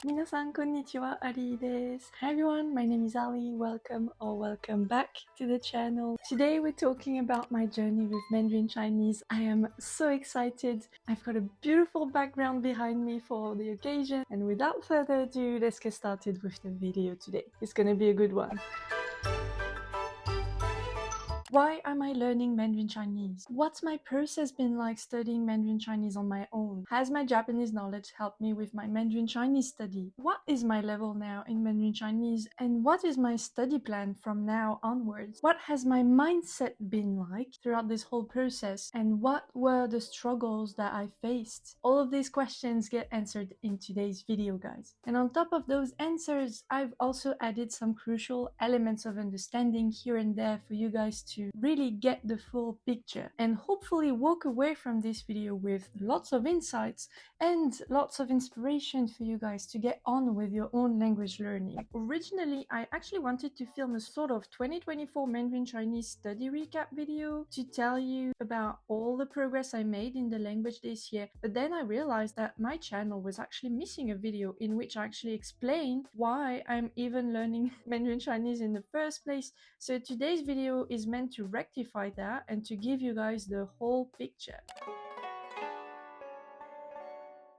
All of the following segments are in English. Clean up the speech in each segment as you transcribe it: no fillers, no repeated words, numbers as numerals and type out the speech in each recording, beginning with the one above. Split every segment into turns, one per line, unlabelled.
皆さんこんにちは、アリーです。Hi everyone, my name is Ali. Welcome or welcome back to the channel. Today we're talking about my journey with Mandarin Chinese. I am so excited. I've got a beautiful background behind me for the occasion. And without further ado, let's get started with the video today. It's gonna be a good one. Why am I learning Mandarin Chinese? What's my process been like studying Mandarin Chinese on my own? Has my Japanese knowledge helped me with my Mandarin Chinese study? What is my level now in Mandarin Chinese? And what is my study plan from now onwards? What has my mindset been like throughout this whole process? And what were the struggles that I faced? All of these questions get answered in today's video, guys. And on top of those answers, I've also added some crucial elements of understanding here and there for you guys to really get the full picture and hopefully walk away from this video with lots of insights and lots of inspiration for you guys to get on with your own language learning. Originally, I actually wanted to film a sort of 2024 Mandarin Chinese study recap video to tell you about all the progress I made in the language this year, but then I realized that my channel was actually missing a video in which I actually explain why I'm even learning Mandarin Chinese in the first place. So today's video is meant to rectify that and to give you guys the whole picture.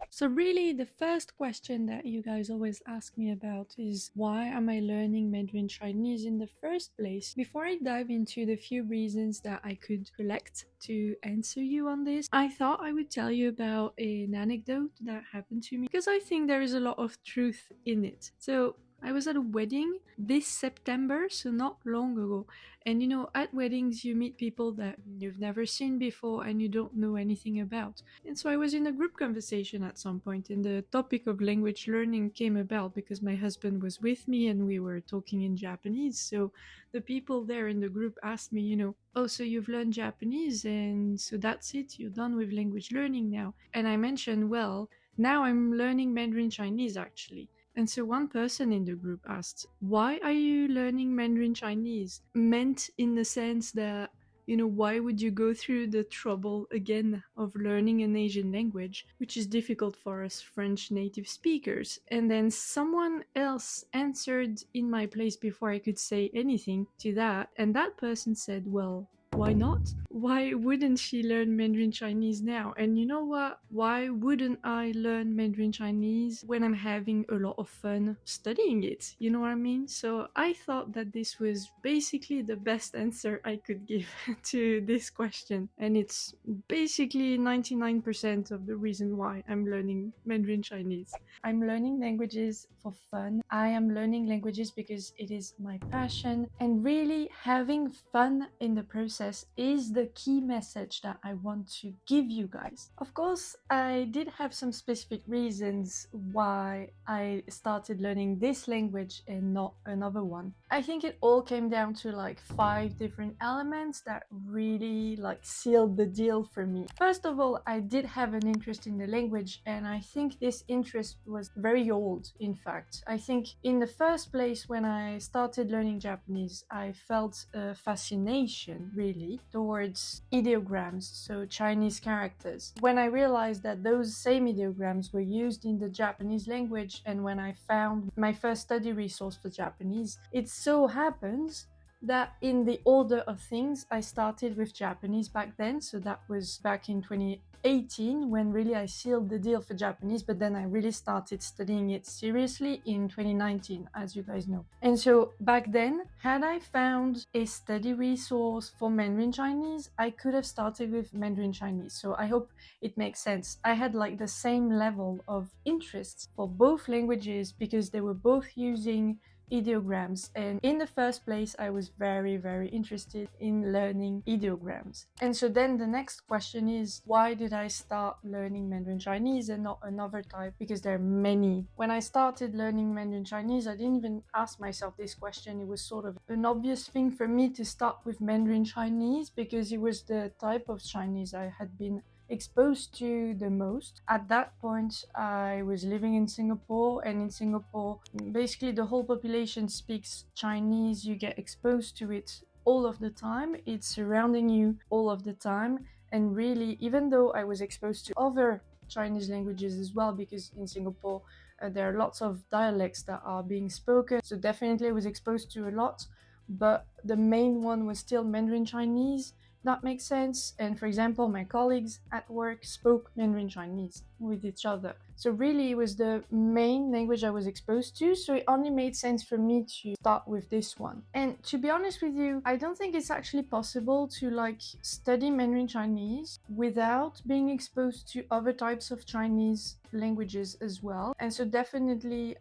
So really, the first question that you guys always ask me about is why am I learning Mandarin Chinese in the first place? Before I dive into the few reasons that I could collect to answer you on this, I thought I would tell you about an anecdote that happened to me because I think there is a lot of truth in it. So I was at a wedding this September, so not long ago. And you know, at weddings you meet people that you've never seen before and you don't know anything about. And so I was in a group conversation at some point and the topic of language learning came about because my husband was with me and we were talking in Japanese. So the people there in the group asked me, you know, oh, so you've learned Japanese and so that's it, you're done with language learning now. And I mentioned, well, now I'm learning Mandarin Chinese actually. And so one person in the group asked, why are you learning Mandarin Chinese? Meant in the sense that, you know, why would you go through the trouble again of learning an Asian language, which is difficult for us French native speakers? And then someone else answered in my place before I could say anything to that. And that person said, well, why not? Why wouldn't she learn Mandarin Chinese now? And you know what? Why wouldn't I learn Mandarin Chinese when I'm having a lot of fun studying it? You know what I mean? So I thought that this was basically the best answer I could give to this question. And it's basically 99% of the reason why I'm learning Mandarin Chinese. I'm learning languages for fun. I am learning languages because it is my passion. And really having fun in the process is the key message that I want to give you guys. Of course, I did have some specific reasons why I started learning this language and not another one. I think it all came down to like 5 different elements that really like sealed the deal for me. First of all, I did have an interest in the language and I think this interest was very old, in fact. I think in the first place when I started learning Japanese, I felt a fascination really towards ideograms, so Chinese characters. When I realized that those same ideograms were used in the Japanese language and when I found my first study resource for Japanese, it so happens that in the order of things, I started with Japanese back then, so that was back in 2018 when really I sealed the deal for Japanese, but then I really started studying it seriously in 2019, as you guys know. And so back then, had I found a study resource for Mandarin Chinese, I could have started with Mandarin Chinese. So I hope it makes sense. I had like the same level of interest for both languages because they were both using ideograms, and in the first place I was very interested in learning ideograms. And so then the next question is, why did I start learning Mandarin Chinese and not another type? Because there are many. When I started learning Mandarin Chinese, I didn't even ask myself this question. It was sort of an obvious thing for me to start with Mandarin Chinese because it was the type of Chinese I had been exposed to the most. At that point, I was living in Singapore, and in Singapore, basically the whole population speaks Chinese. You get exposed to it all of the time. It's surrounding you all of the time. And really, even though I was exposed to other Chinese languages as well, because in Singapore, there are lots of dialects that are being spoken, so definitely I was exposed to a lot, but the main one was still Mandarin Chinese. That makes sense. And for example, my colleagues at work spoke Mandarin Chinese with each other. So really it was the main language I was exposed to, so it only made sense for me to start with this one. And to be honest with you, I don't think it's actually possible to study Mandarin Chinese without being exposed to other types of Chinese languages as well. And so definitely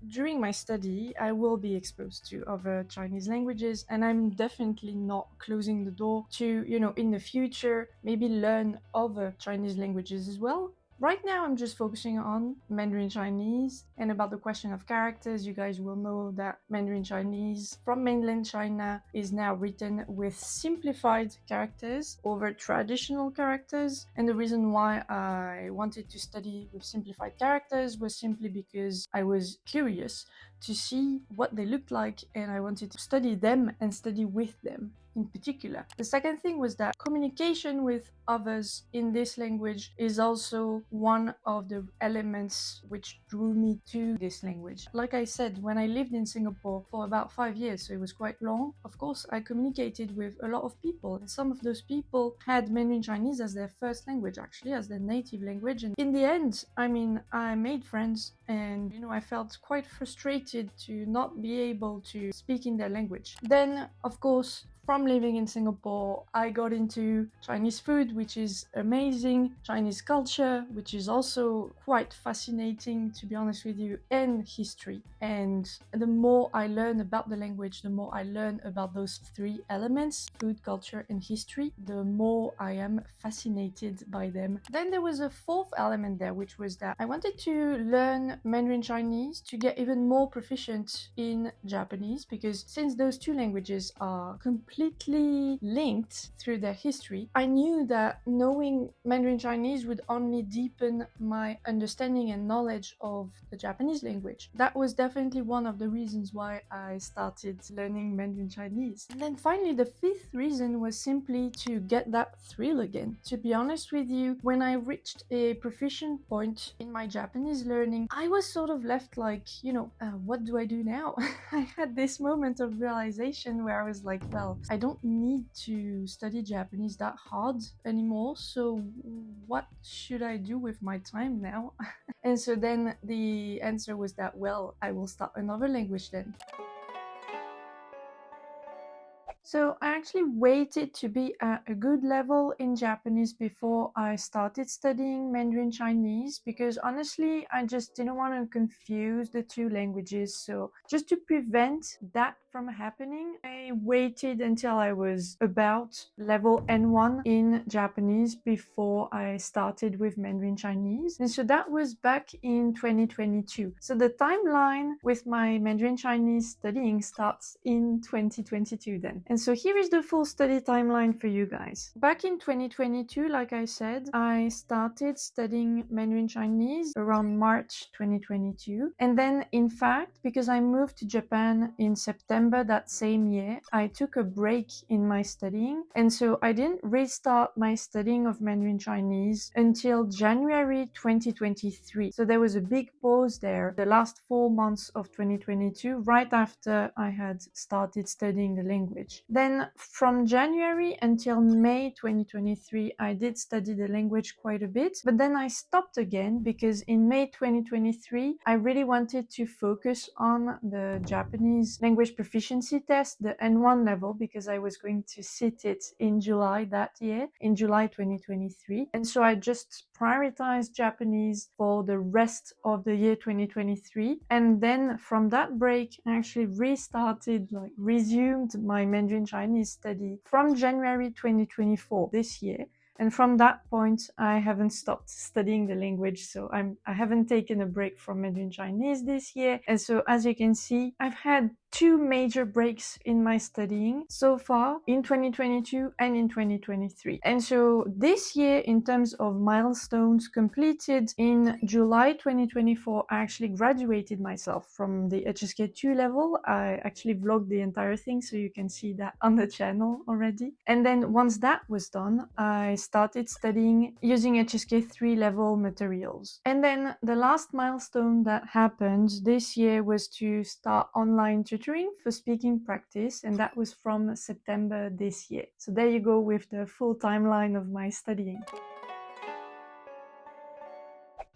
during my study, I will be exposed to other Chinese languages, and I'm definitely not closing the door to, in the future, maybe learn other Chinese languages as well. Right now, I'm just focusing on Mandarin Chinese. And about the question of characters, you guys will know that Mandarin Chinese from mainland China is now written with simplified characters over traditional characters. And the reason why I wanted to study with simplified characters was simply because I was curious to see what they looked like, and I wanted to study them and study with them in particular. The second thing was that communication with others in this language is also one of the elements which drew me to this language. Like I said, when I lived in Singapore for about 5 years, so it was quite long, of course I communicated with a lot of people, and some of those people had Mandarin Chinese as their first language, actually as their native language. And in the end, I made friends, and I felt quite frustrated to not be able to speak in their language. Then, of course, from living in Singapore, I got into Chinese food, which is amazing, Chinese culture, which is also quite fascinating, to be honest with you, and history. And the more I learn about the language, the more I learn about those three elements, food, culture, and history, the more I am fascinated by them. Then there was a fourth element there, which was that I wanted to learn Mandarin Chinese to get even more proficient in Japanese, because since those two languages are completely linked through their history, I knew that knowing Mandarin Chinese would only deepen my understanding and knowledge of the Japanese language. That was definitely one of the reasons why I started learning Mandarin Chinese. And then finally, the fifth reason was simply to get that thrill again. To be honest with you, when I reached a proficient point in my Japanese learning, I was sort of left what do I do now? I had this moment of realization where I was like, well, I don't need to study Japanese that hard anymore, so what should I do with my time now? And so then the answer was that, well, I will start another language then. So I actually waited to be at a good level in Japanese before I started studying Mandarin Chinese, because honestly, I just didn't want to confuse the two languages. So just to prevent that from happening, I waited until I was about level N1 in Japanese before I started with Mandarin Chinese. And so that was back in 2022. So the timeline with my Mandarin Chinese studying starts in 2022 then. And so here is the full study timeline for you guys. Back in 2022, like I said, I started studying Mandarin Chinese around March 2022. And then, in fact, because I moved to Japan in September that same year, I took a break in my studying. And so I didn't restart my studying of Mandarin Chinese until January 2023. So there was a big pause there, the last 4 months of 2022, right after I had started studying the language. Then from January until May 2023, I did study the language quite a bit, but then I stopped again because in May 2023, I really wanted to focus on the Japanese language proficiency test, the N1 level, because I was going to sit it in July that year, in July 2023. And so I just prioritized Japanese for the rest of the year 2023. And then from that break, I actually resumed my Mandarin Chinese study from January 2024 this year. And from that point, I haven't stopped studying the language. So I haven't taken a break from Mandarin Chinese this year. And so as you can see, I've had two major breaks in my studying so far in 2022 and in 2023. And so this year, in terms of milestones completed in July 2024, I actually graduated myself from the HSK2 level. I actually vlogged the entire thing, so you can see that on the channel already. And then once that was done, I started studying using HSK3 level materials. And then the last milestone that happened this year was to start online tutoring for speaking practice, and that was from September this year. So there you go with the full timeline of my studying.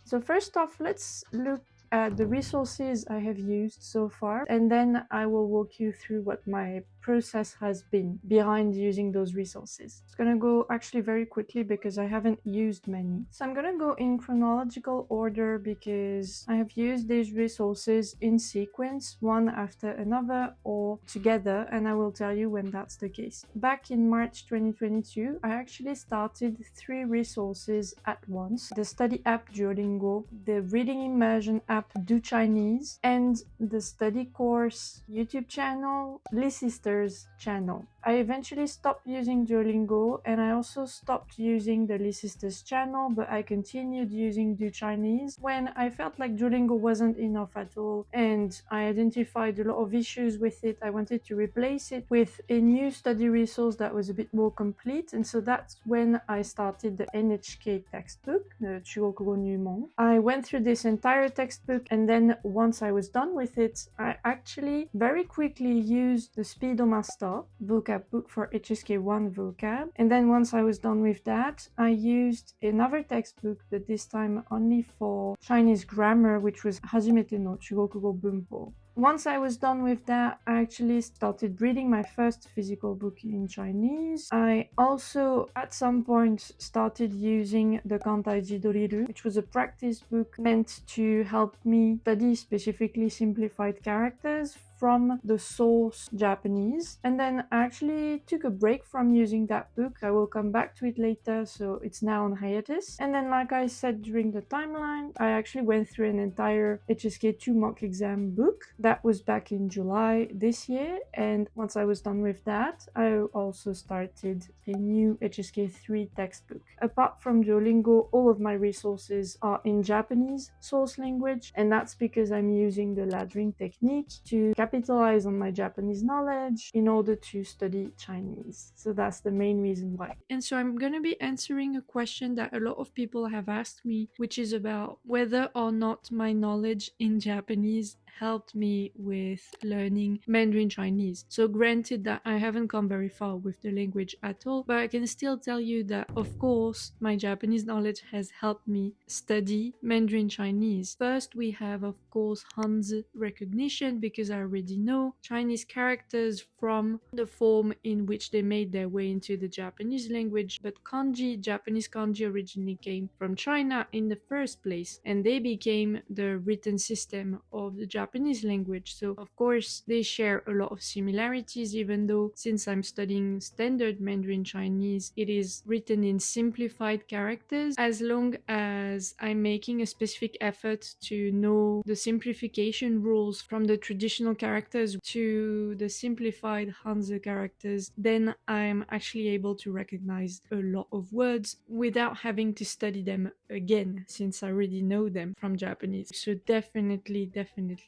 So first off, let's look at the resources I have used so far, and then I will walk you through what my process has been behind using those resources. It's gonna go actually very quickly because I haven't used many. So I'm gonna go in chronological order because I have used these resources in sequence, one after another or together, and I will tell you when that's the case. Back in March 2022, I actually started 3 resources at once: the study app Duolingo, the reading immersion app Do Chinese, and the study course YouTube channel Sisters channel. I eventually stopped using Duolingo, and I also stopped using the Sisters channel, but I continued using Do Chinese when I felt like Duolingo wasn't enough at all, and I identified a lot of issues with it. I wanted to replace it with a new study resource that was a bit more complete, and so that's when I started the NHK textbook, the 中国語入門. I went through this entire textbook, and then once I was done with it, I actually very quickly used the Speedomaster vocab book for HSK1 vocab. And then once I was done with that, I used another textbook, but this time only for Chinese grammar, which was はじめての中国語文法. Once I was done with that, I actually started reading my first physical book in Chinese. I also, at some point, started using the kantai dorilu, which was a practice book meant to help me study specifically simplified characters from the source Japanese. And then I actually took a break from using that book. I will come back to it later, so it's now on hiatus. And then, like I said during the timeline, I actually went through an entire HSK2 mock exam book. That was back in July this year, and once I was done with that, I also started a new HSK3 textbook. Apart from Duolingo, all of my resources are in Japanese source language, and that's because I'm using the laddering technique to capitalize on my Japanese knowledge in order to study Chinese. So that's the main reason why. And so I'm gonna be answering a question that a lot of people have asked me, which is about whether or not my knowledge in Japanese helped me with learning Mandarin Chinese. So granted that I haven't come very far with the language at all, but I can still tell you that, of course, my Japanese knowledge has helped me study Mandarin Chinese. First, we have, of course, Hanzi recognition, because I already know Chinese characters from the form in which they made their way into the Japanese language. But kanji, Japanese kanji, originally came from China in the first place, and they became the written system of the Japanese language. So of course they share a lot of similarities, even though since I'm studying standard Mandarin Chinese, it is written in simplified characters. As long as I'm making a specific effort to know the simplification rules from the traditional characters to the simplified Hanzi characters, then I'm actually able to recognize a lot of words without having to study them again, since I already know them from Japanese. So definitely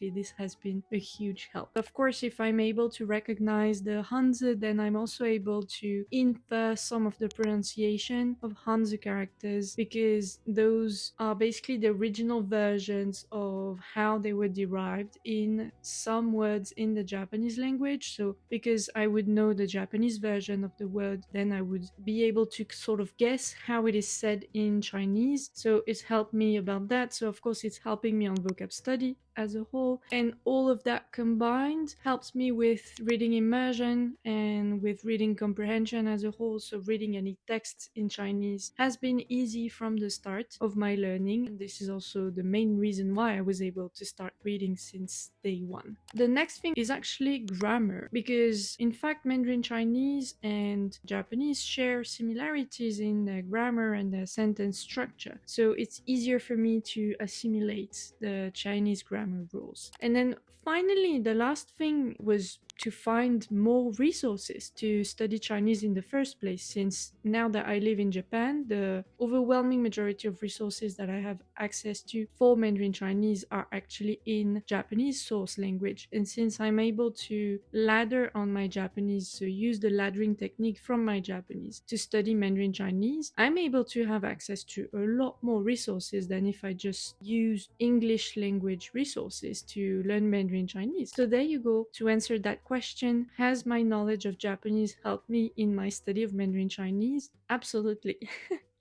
this has been a huge help. Of course, if I'm able to recognize the Hanzi, then I'm also able to infer some of the pronunciation of Hanzi characters, because those are basically the original versions of how they were derived in some words in the Japanese language. So because I would know the Japanese version of the word, then I would be able to sort of guess how it is said in Chinese. So it's helped me about that. So of course it's helping me on vocab study as a whole, and all of that combined helps me with reading immersion and with reading comprehension as a whole. So reading any text in Chinese has been easy from the start of my learning, and this is also the main reason why I was able to start reading since day one. The next thing is actually grammar, because in fact Mandarin Chinese and Japanese share similarities in their grammar and their sentence structure, so it's easier for me to assimilate the Chinese grammar grammar rules. And then finally, the last thing was to find more resources to study Chinese in the first place, since now that I live in Japan, the overwhelming majority of resources that I have access to for Mandarin Chinese are actually in Japanese source language. And since I'm able to ladder on my Japanese, so use the laddering technique from my Japanese to study Mandarin Chinese, I'm able to have access to a lot more resources than if I just use English language resources to learn Mandarin Chinese. So there you go. To answer that question, has my knowledge of Japanese helped me in my study of Mandarin Chinese? Absolutely.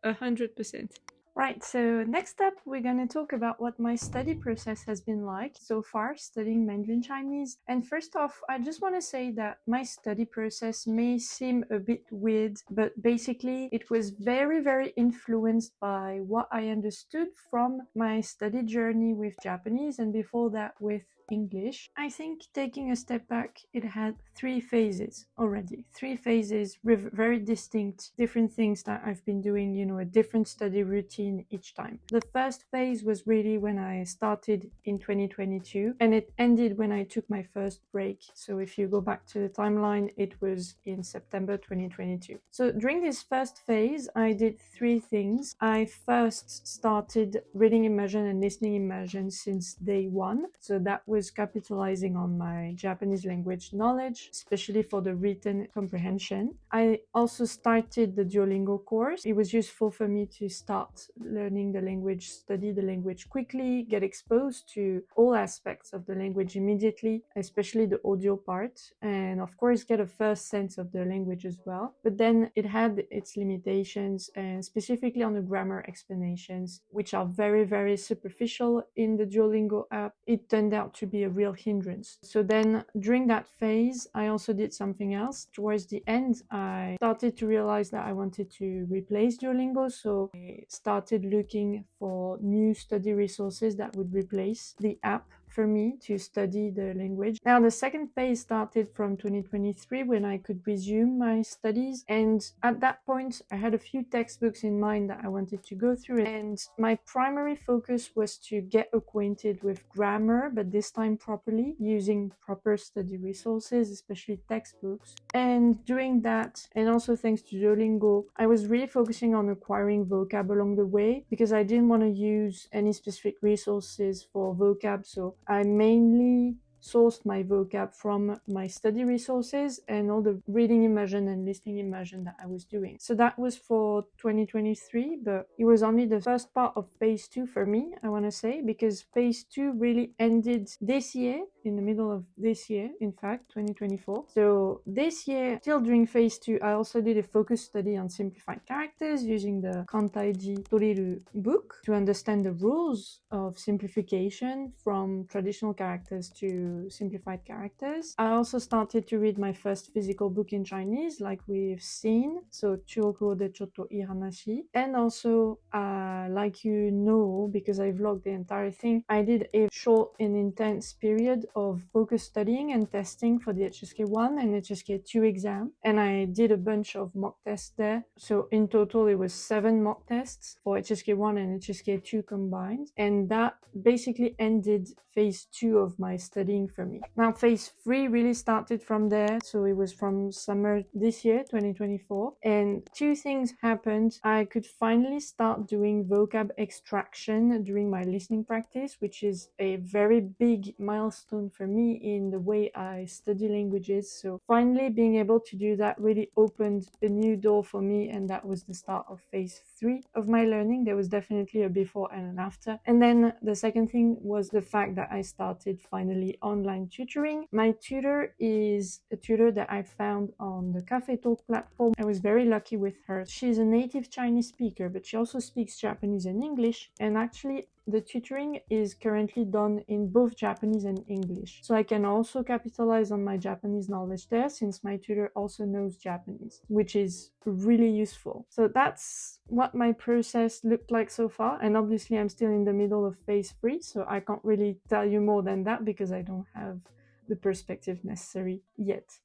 100%. Right, so next up we're going to talk about what my study process has been like so far studying Mandarin Chinese. And first off, I just want to say that my study process may seem a bit weird, but basically it was very influenced by what I understood from my study journey with Japanese and before that with English. I think taking a step back, it had 3 phases already. 3 phases with very distinct different things that I've been doing, a different study routine each time. The first phase was really when I started in 2022 and it ended when I took my first break. So if you go back to the timeline, it was in September 2022. So during this first phase, I did 3 things. I first started reading immersion and listening immersion since day 1. So that was capitalizing on my Japanese language knowledge, especially for the written comprehension. I also started the Duolingo course. It was useful for me to start learning the language, study the language quickly, get exposed to all aspects of the language immediately, especially the audio part, and of course get a first sense of the language as well. But then it had its limitations, and specifically on the grammar explanations, which are very superficial in the Duolingo app. It turned out to be a real hindrance. So then during that phase, I also did something else. Towards the end, I started to realize that I wanted to replace Duolingo, so I started looking for new study resources that would replace the app for me to study the language. Now, the second phase started from 2023 when I could resume my studies, and at that point I had a few textbooks in mind that I wanted to go through, and my primary focus was to get acquainted with grammar, but this time properly, using proper study resources, especially textbooks. And doing that, and also thanks to Duolingo, I was really focusing on acquiring vocab along the way because I didn't want to use any specific resources for vocab, so I mainly sourced my vocab from my study resources and all the reading immersion and listening immersion that I was doing. So that was for 2023, but it was only the first part of phase 2 for me, I want to say, because phase 2 really ended this year, in the middle of this year, in fact, 2024. So this year, still during phase 2, I also did a focus study on simplified characters using the Kantaiji Doriru book to understand the rules of simplification from traditional characters to simplified characters. I also started to read my first physical book in Chinese, like we've seen, so 中国語でちょっといい話. And also, like you know, because I vlogged the entire thing, I did a short and intense period of focus studying and testing for the HSK1 and HSK2 exam, and I did a bunch of mock tests there. So in total, it was 7 mock tests for HSK1 and HSK2 combined, and that basically ended phase 2 of my studying for me. Now, phase 3 really started from there, so it was from summer this year, 2024, and 2 things happened. I could finally start doing vocab extraction during my listening practice, which is a very big milestone for me in the way I study languages. So finally being able to do that really opened a new door for me, and that was the start of phase 3 of my learning. There was definitely a before and an after. And then the second thing was the fact that I started finally online tutoring. My tutor is a tutor that I found on the Cafe Talk platform. I was very lucky with her. She's a native Chinese speaker, but she also speaks Japanese and English, and actually the tutoring is currently done in both Japanese and English. So I can also capitalize on my Japanese knowledge there, since my tutor also knows Japanese, which is really useful. So that's what my process looked like so far. And obviously I'm still in the middle of phase 3, so I can't really tell you more than that because I don't have the perspective necessary yet.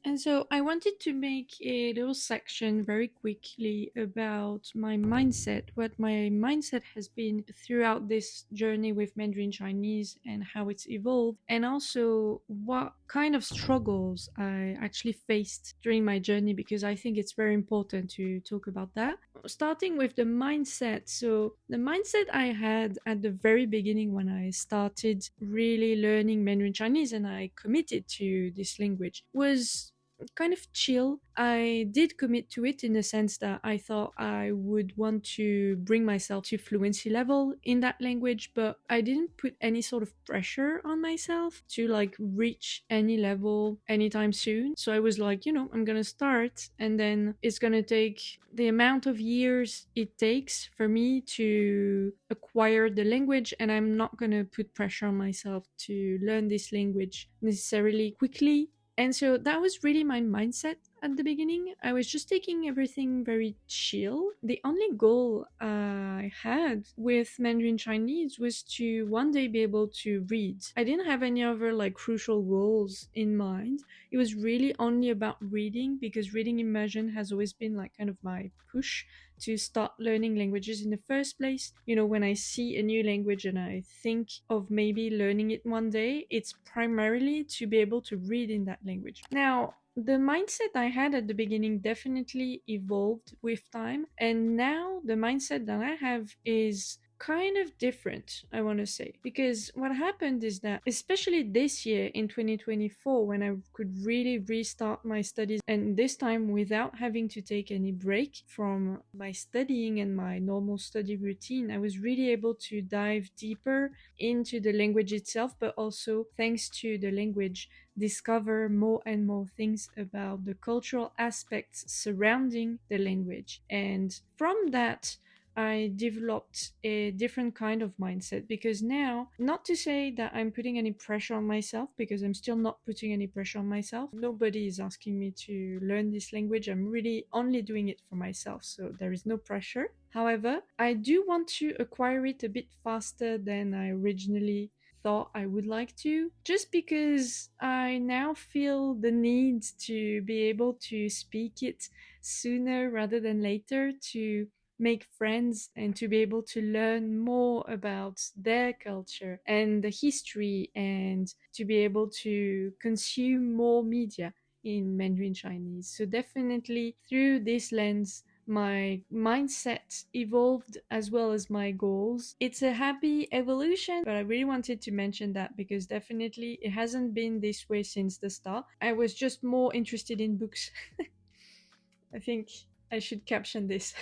And so I wanted to make a little section very quickly about my mindset, what my mindset has been throughout this journey with Mandarin Chinese and how it's evolved, and also what kind of struggles I actually faced during my journey, because I think it's very important to talk about that. Starting with the mindset. So, the mindset I had at the very beginning when I started really learning Mandarin Chinese and I committed to this language was kind of chill. I did commit to it in the sense that I thought I would want to bring myself to fluency level in that language, but I didn't put any sort of pressure on myself to like reach any level anytime soon. So I was like, I'm gonna start, and then it's gonna take the amount of years it takes for me to acquire the language, and I'm not gonna put pressure on myself to learn this language necessarily quickly. And so that was really my mindset at the beginning. I was just taking everything very chill. The only goal I had with Mandarin Chinese was to one day be able to read. I didn't have any other like crucial goals in mind. It was really only about reading, because reading immersion has always been like kind of my push to start learning languages in the first place. When I see a new language and I think of maybe learning it one day, it's primarily to be able to read in that language. Now, the mindset I had at the beginning definitely evolved with time, and now the mindset that I have is kind of different, I want to say. Because what happened is that, especially this year in 2024, when I could really restart my studies, and this time without having to take any break from my studying and my normal study routine, I was really able to dive deeper into the language itself, but also thanks to the language, discover more and more things about the cultural aspects surrounding the language. And from that, I developed a different kind of mindset, because now, not to say that I'm putting any pressure on myself, because I'm still not putting any pressure on myself. Nobody is asking me to learn this language. I'm really only doing it for myself, so there is no pressure. However, I do want to acquire it a bit faster than I originally thought I would like to, just because I now feel the need to be able to speak it sooner rather than later, to make friends and to be able to learn more about their culture and the history, and to be able to consume more media in Mandarin Chinese. So definitely through this lens, my mindset evolved as well as my goals. It's a happy evolution, but I really wanted to mention that because definitely it hasn't been this way since the start. I was just more interested in books. I think I should caption this.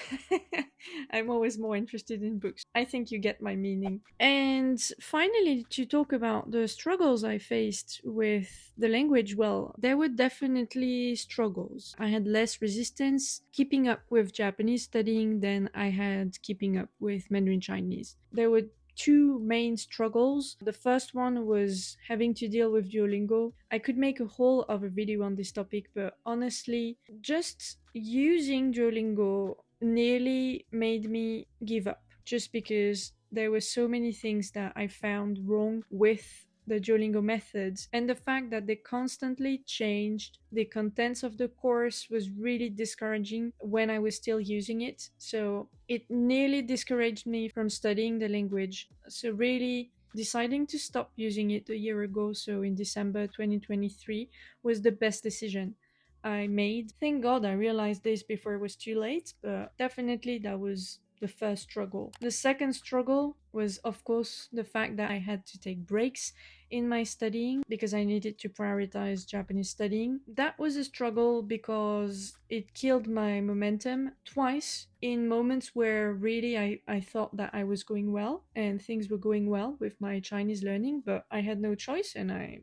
I'm always more interested in books. I think you get my meaning. And finally, to talk about the struggles I faced with the language, well, there were definitely struggles. I had less resistance keeping up with Japanese studying than I had keeping up with Mandarin Chinese. There were two main struggles. The first one was having to deal with Duolingo. I could make a whole other video on this topic, but honestly, just using Duolingo nearly made me give up, just because there were so many things that I found wrong with the Duolingo methods, and the fact that they constantly changed the contents of the course was really discouraging when I was still using it. So it nearly discouraged me from studying the language. So really, deciding to stop using it a year ago, so in December 2023, was the best decision I made. Thank God I realized this before it was too late, but definitely that was the first struggle. The second struggle was, of course, the fact that I had to take breaks in my studying because I needed to prioritize Japanese studying. That was a struggle because it killed my momentum twice in moments where really I thought that I was going well and things were going well with my Chinese learning, but I had no choice, and I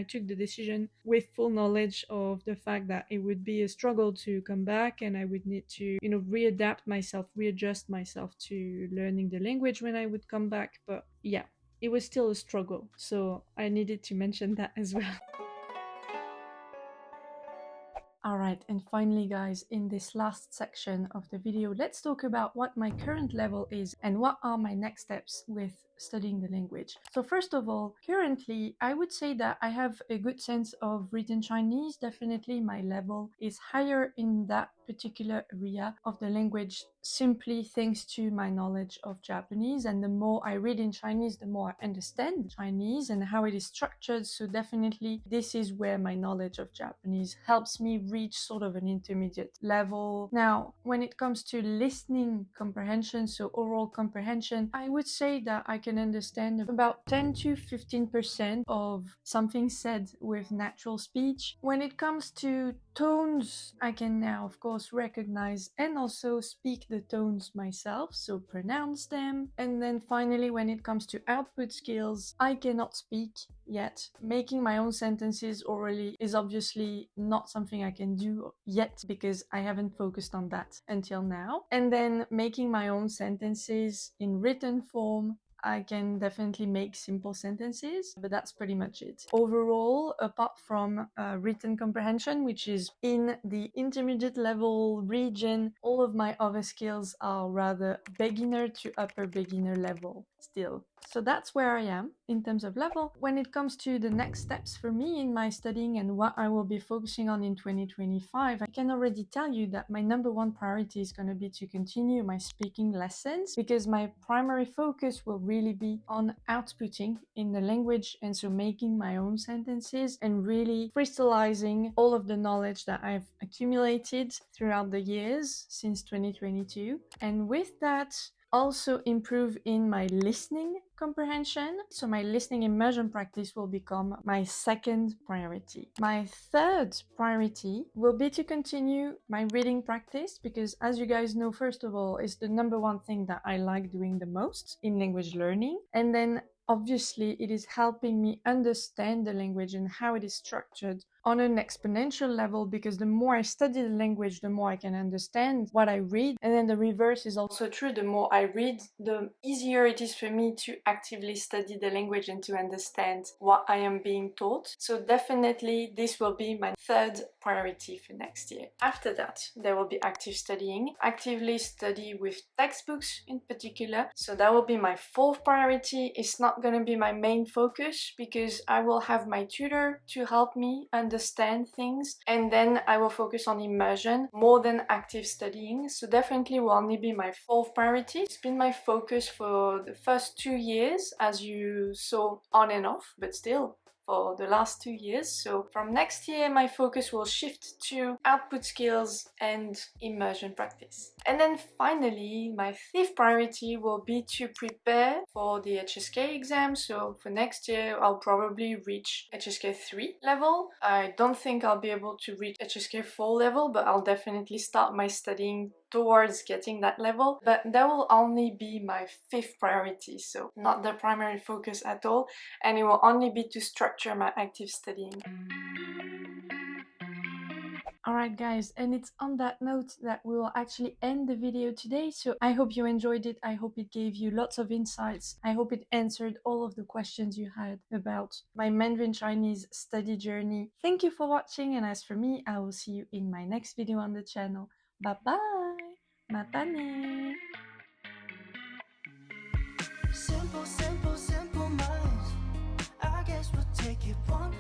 took the decision with full knowledge of the fact that it would be a struggle to come back, and I would need to, readapt myself, readjust myself to learning the language when I would come back. But yeah, it was still a struggle. So I needed to mention that as well. Alright, and finally guys, in this last section of the video, let's talk about what my current level is and what are my next steps with studying the language. So first of all, currently I would say that I have a good sense of written Chinese. Definitely my level is higher in that particular area of the language simply thanks to my knowledge of Japanese, and the more I read in Chinese, the more I understand Chinese and how it is structured. So definitely this is where my knowledge of Japanese helps me reach sort of an intermediate level. Now, when it comes to listening comprehension, so oral comprehension, I would say that I can understand about 10 to 15% of something said with natural speech. When it comes to tones, I can now of course recognize and also speak the tones myself, so pronounce them. And then finally, when it comes to output skills, I cannot speak yet. Making my own sentences orally is obviously not something I can do yet because I haven't focused on that until now. And then making my own sentences in written form, I can definitely make simple sentences, but that's pretty much it. Overall, apart from written comprehension, which is in the intermediate level region, all of my other skills are rather beginner to upper beginner level still. So that's where I am in terms of level. When it comes to the next steps for me in my studying and what I will be focusing on in 2025, I can already tell you that my number one priority is going to be to continue my speaking lessons, because my primary focus will really be on outputting in the language, and so making my own sentences and really crystallizing all of the knowledge that I've accumulated throughout the years since 2022. And with that, also improve in my listening comprehension. So my listening immersion practice will become my second priority. My third priority will be to continue my reading practice, because as you guys know, first of all, it's the number one thing that I like doing the most in language learning. And then obviously it is helping me understand the language and how it is structured on an exponential level, because the more I study the language, the more I can understand what I read. And then the reverse is also true. The more I read, the easier it is for me to actively study the language and to understand what I am being taught. So definitely this will be my third priority for next year. After that, there will be active studying. Actively study with textbooks in particular. So that will be my fourth priority. It's not going to be my main focus because I will have my tutor to help me understand things, and then I will focus on immersion more than active studying. So definitely will only be my fourth priority. It's been my focus for the first 2 years, as you saw, on and off, but still for the last 2 years. So from next year my focus will shift to output skills and immersion practice. And then finally, my fifth priority will be to prepare for the HSK exam. So for next year I'll probably reach HSK 3 level. I don't think I'll be able to reach HSK 4 level, but I'll definitely start my studying towards getting that level. But that will only be my fifth priority, so not the primary focus at all, and it will only be to structure my active studying. Alright guys, and it's on that note that we will actually end the video today. So I hope you enjoyed it. I hope it gave you lots of insights. I hope it answered all of the questions you had about my Mandarin Chinese study journey. Thank you for watching, and as for me, I will see you in my next video on the channel. Bye bye! またね!
Simple, simple, simple minds. I guess we'll take it one